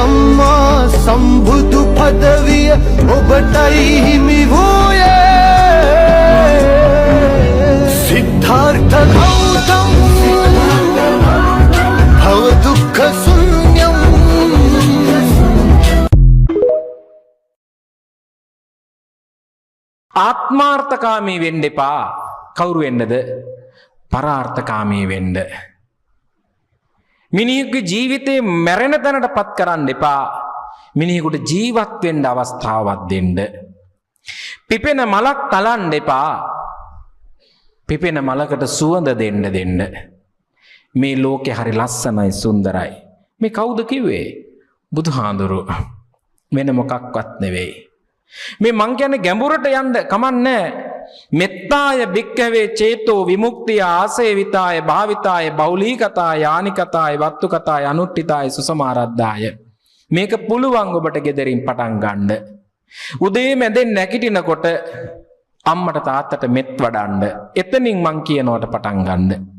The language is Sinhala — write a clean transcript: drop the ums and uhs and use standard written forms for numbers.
සම්මා සම්බුදු පදවිය ඔබටයි හිමි වූයේ සිද්ධාර්ථ ගෞතම භව දුක්ඛ ශුන්‍යම් ආත්මාර්ථකාමී වෙන්න එපා. කවුරු වෙන්නද? පරාර්ථකාමී වෙන්න. මිනිහෙකුගේ ජීවිතේ මැරෙන තැනටපත් කරන්න එපා. මිනිහෙකුට ජීවත් වෙන්න අවස්ථාවක් දෙන්න. පිපෙන මලක් තලන්න එපා. පිපෙන මලකට සුවඳ දෙන්න. මේ ලෝකේ හරි ලස්සනයි සුන්දරයි. මේ කවුද කිව්වේ? බුදුහාඳුරු. වෙන මොකක්වත් නෙවෙයි. මේ මං කියන්නේ ගැඹුරට යන්න කමන්නේ. මෙත්තාය භික්ඛවේ චේතෝ විමුක්තිය ආසේවිතාය භාවිතාය බෞලීකතාය යානිකතාය වත්තුකතාය අනුට්ඨිතාය සුසමාරද්ධාය. මේක පුළුවන් ඔබට ගෙදරින් පටන් ගන්න. උදේ මැදෙන් නැගිටිනකොට අම්මට තාත්තට මෙත් වඩන්න. එතනින් මං කියනවට පටන් ගන්න.